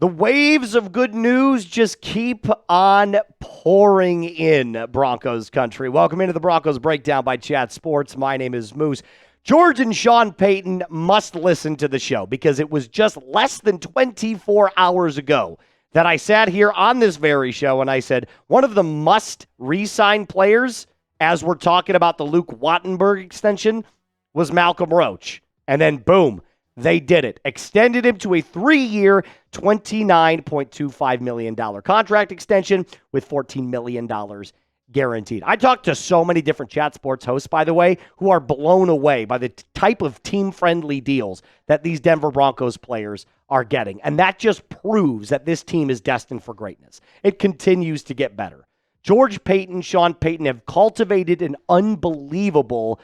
The waves of good news just keep on pouring in Broncos country. Welcome into the Broncos Breakdown by Chat Sports. My name is Moose. George and Sean Paton must listen to the show because it was just less than 24 hours ago that I sat here on this very show and I said one of the must re-sign players, as we're talking about the Luke Wattenberg extension, was Malcolm Roach. And then boom, they did it. Extended him to a 3-year, $29.25 million contract extension with $14 million guaranteed. I talked to so many different Chat Sports hosts, by the way, who are blown away by the type of team-friendly deals that these Denver Broncos players are getting. And that just proves that this team is destined for greatness. It continues to get better. George Paton, Sean Paton have cultivated an unbelievable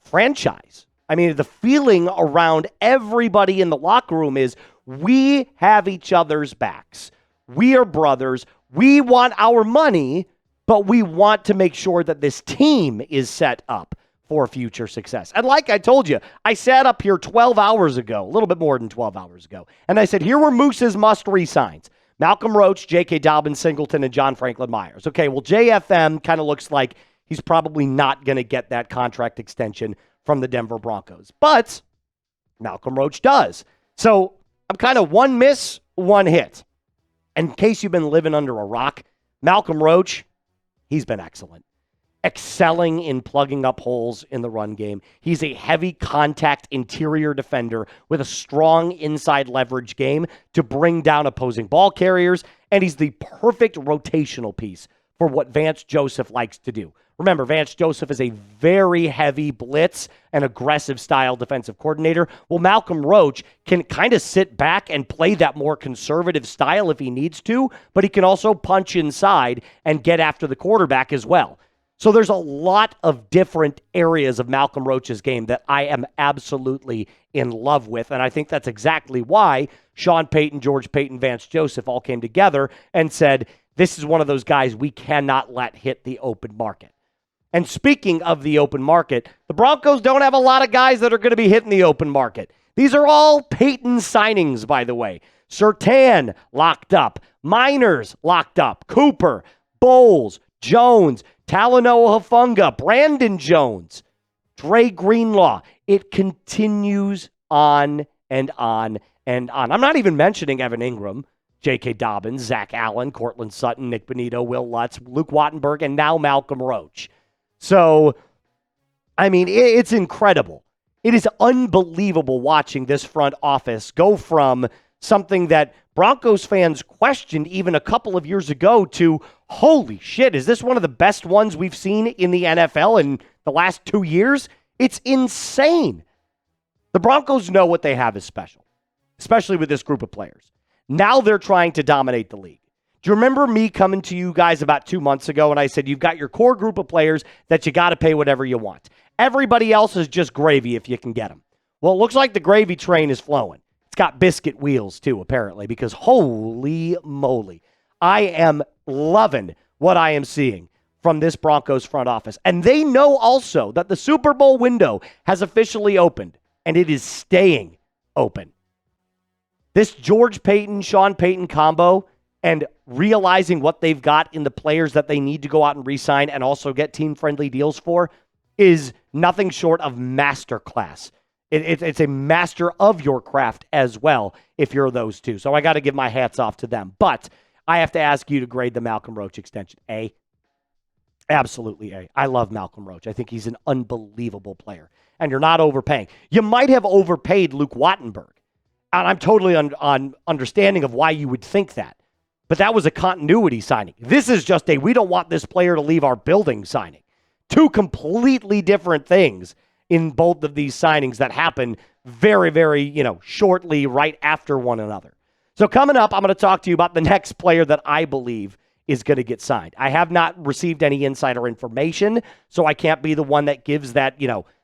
franchise. I mean, the feeling around everybody in the locker room is we have each other's backs. We are brothers. We want our money, but we want to make sure that this team is set up for future success. And like I told you, I sat up here 12 hours ago, a little bit more than 12 hours ago, and I said, here were Moose's must re-signs. Malcolm Roach, J.K. Dobbins, Singleton, and John Franklin Myers. Okay, well, JFM kind of looks like he's probably not going to get that contract extension from the Denver Broncos. But Malcolm Roach does. So I'm kind of one miss, one hit. In case you've been living under a rock, Malcolm Roach, he's been excellent. Excelling in plugging up holes in the run game. He's a heavy contact interior defender with a strong inside leverage game to bring down opposing ball carriers, and he's the perfect rotational piece for what Vance Joseph likes to do. Remember, Vance Joseph is a very heavy blitz and aggressive style defensive coordinator. Well, Malcolm Roach can kind of sit back and play that more conservative style if he needs to, but he can also punch inside and get after the quarterback as well. So there's a lot of different areas of Malcolm Roach's game that I am absolutely in love with, and I think that's exactly why Sean Paton, George Paton, Vance Joseph all came together and said, this is one of those guys we cannot let hit the open market. And speaking of the open market, the Broncos don't have a lot of guys that are going to be hitting the open market. These are all Paton signings, by the way. Surtain locked up. Miners locked up. Cooper, Bowles, Jones, Talanoa Hufanga, Brandon Jones, Dre Greenlaw. It continues on and on and on. I'm not even mentioning Evan Ingram, J.K. Dobbins, Zach Allen, Cortland Sutton, Nick Bonito, Will Lutz, Luke Wattenberg, and now Malcolm Roach. So, I mean, it's incredible. It is unbelievable watching this front office go from something that Broncos fans questioned even a couple of years ago to, holy shit, is this one of the best ones we've seen in the NFL in the last 2 years? It's insane. The Broncos know what they have is special, especially with this group of players. Now they're trying to dominate the league. Do you remember me coming to you guys about 2 months ago and I said, you've got your core group of players that you got to pay whatever you want. Everybody else is just gravy if you can get them. Well, it looks like the gravy train is flowing. It's got biscuit wheels too, apparently, because holy moly, I am loving what I am seeing from this Broncos front office. And they know also that the Super Bowl window has officially opened and it is staying open. This George Paton, Sean Paton combo and realizing what they've got in the players that they need to go out and re-sign and also get team-friendly deals for is nothing short of masterclass. It's a master of your craft as well if you're those two. So I got to give my hats off to them. But I have to ask you to grade the Malcolm Roach extension. A. Absolutely A. I love Malcolm Roach. I think he's an unbelievable player. And you're not overpaying. You might have overpaid Luke Wattenberg. And I'm totally on understanding of why you would think that. But that was a continuity signing. This is just a we don't want this player to leave our building signing. Two completely different things in both of these signings that happen very, very, shortly right after one another. So coming up, I'm going to talk to you about the next player that I believe is going to get signed. I have not received any insider information, so I can't be the one that gives that,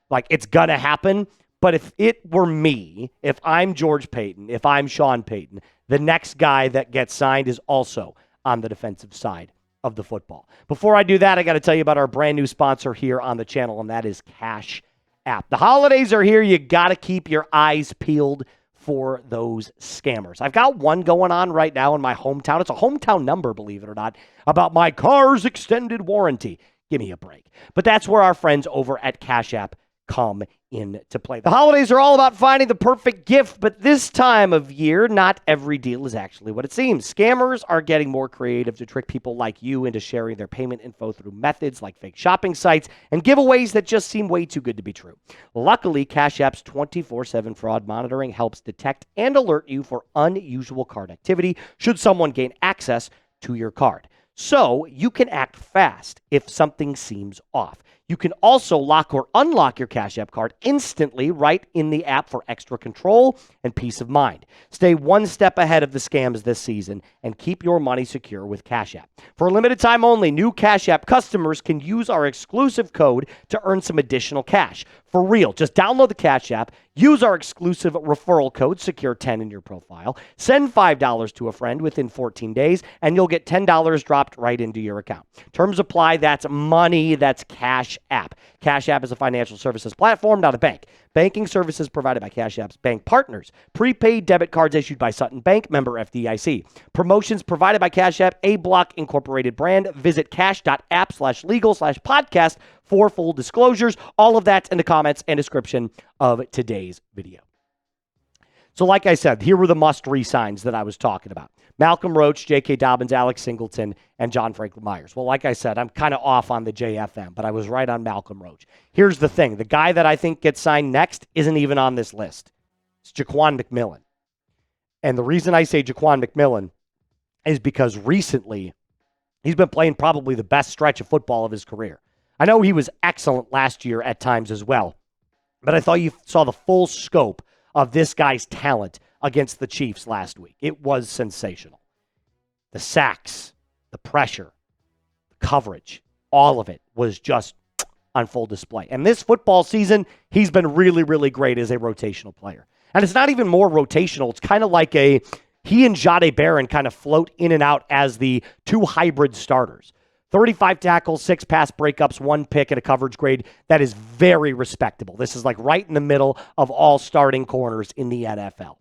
like it's going to happen. But if it were me, if I'm George Paton, if I'm Sean Paton, the next guy that gets signed is also on the defensive side of the football. Before I do that, I got to tell you about our brand new sponsor here on the channel, and that is Cash App. The holidays are here. You got to keep your eyes peeled for those scammers. I've got one going on right now in my hometown. It's a hometown number, believe it or not, about my car's extended warranty. Give me a break. But that's where our friends over at Cash App come into play. The holidays are all about finding the perfect gift, but this time of year, not every deal is actually what it seems. Scammers are getting more creative to trick people like you into sharing their payment info through methods like fake shopping sites and giveaways that just seem way too good to be true. Luckily, Cash App's 24/7 fraud monitoring helps detect and alert you for unusual card activity should someone gain access to your card. So you can act fast if something seems off. You can also lock or unlock your Cash App card instantly right in the app for extra control and peace of mind. Stay one step ahead of the scams this season and keep your money secure with Cash App. For a limited time only, new Cash App customers can use our exclusive code to earn some additional cash. For real, just download the Cash App, use our exclusive referral code, SECURE10 in your profile, send $5 to a friend within 14 days, and you'll get $10 dropped right into your account. Terms apply. That's money. That's Cash App. Cash App is a financial services platform, not a bank. Banking services provided by Cash App's bank partners. Prepaid debit cards issued by Sutton Bank, member FDIC. Promotions provided by Cash App, a Block Incorporated brand. Visit cash.app/legal/podcast for full disclosures. All of that's in the comments and description of today's video. So like I said, here were the must-read signs that I was talking about. Malcolm Roach, J.K. Dobbins, Alex Singleton, and John Franklin Myers. Well, like I said, I'm kind of off on the JFM, but I was right on Malcolm Roach. Here's the thing. The guy that I think gets signed next isn't even on this list. It's Jaquan McMillan. And the reason I say Jaquan McMillan is because recently he's been playing probably the best stretch of football of his career. I know he was excellent last year at times as well, but I thought you saw the full scope of this guy's talent against the Chiefs last week. It was sensational. The sacks, the pressure, the coverage, all of it was just on full display. And this football season, he's been really, really great as a rotational player. And it's not even more rotational. It's kind of like he and Jahdae Barron kind of float in and out as the two hybrid starters. 35 tackles, 6 pass breakups, 1 pick at a coverage grade. That is very respectable. This is like right in the middle of all starting corners in the NFL.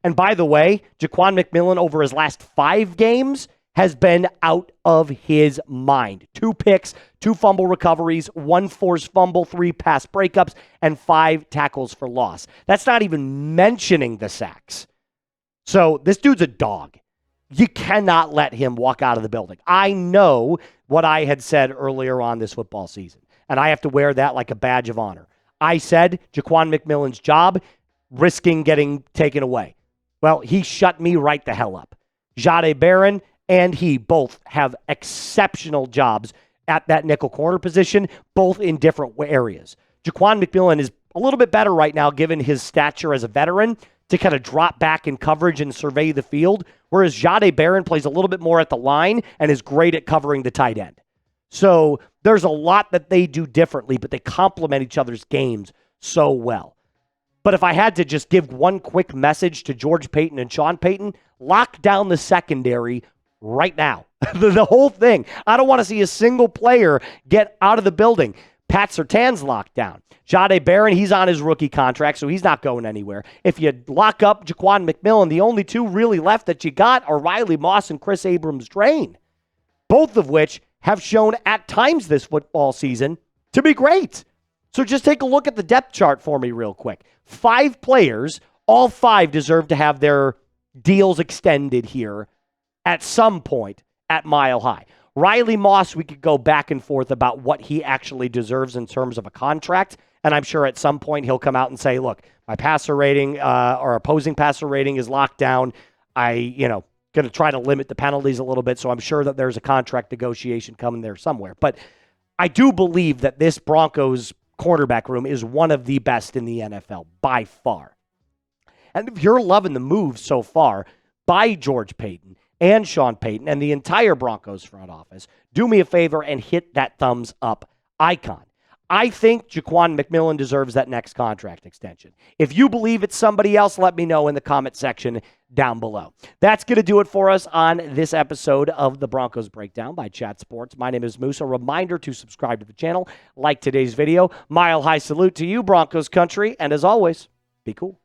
And by the way, Jaquan McMillan over his last 5 games has been out of his mind. 2 picks, 2 fumble recoveries, 1 forced fumble, 3 pass breakups, and 5 tackles for loss. That's not even mentioning the sacks. So this dude's a dog. You cannot let him walk out of the building. I know what I had said earlier on this football season, and I have to wear that like a badge of honor. I said Jaquan McMillan's job, risking getting taken away. Well, he shut me right the hell up. Jahdae Barron and he both have exceptional jobs at that nickel corner position, both in different areas. Jaquan McMillan is a little bit better right now, given his stature as a veteran, to kind of drop back in coverage and survey the field, whereas Jahdae Barron plays a little bit more at the line and is great at covering the tight end. So there's a lot that they do differently, but they complement each other's games so well. But if I had to just give one quick message to George Paton and Sean Payton, lock down the secondary right now. The whole thing. I don't want to see a single player get out of the building. Pat Surtain's locked down. Jahdae Barron, he's on his rookie contract, so he's not going anywhere. If you lock up Jaquan McMillan, the only 2 really left that you got are Riley Moss and Chris Abrams-Drain, both of which have shown at times this football season to be great. So just take a look at the depth chart for me real quick. 5 players, all 5 deserve to have their deals extended here at some point at Mile High. Riley Moss, we could go back and forth about what he actually deserves in terms of a contract, and I'm sure at some point he'll come out and say, look, my passer rating or opposing passer rating is locked down. Going to try to limit the penalties a little bit, so I'm sure that there's a contract negotiation coming there somewhere. But I do believe that this Broncos cornerback room is one of the best in the NFL by far. And if you're loving the move so far by George Paton and Sean Payton and the entire Broncos front office, do me a favor and hit that thumbs up icon. I think Jaquan McMillan deserves that next contract extension. If you believe it's somebody else, let me know in the comment section down below. That's going to do it for us on this episode of the Broncos Breakdown by Chat Sports. My name is Moose. A reminder to subscribe to the channel, like today's video. Mile high salute to you, Broncos country, and as always, be cool.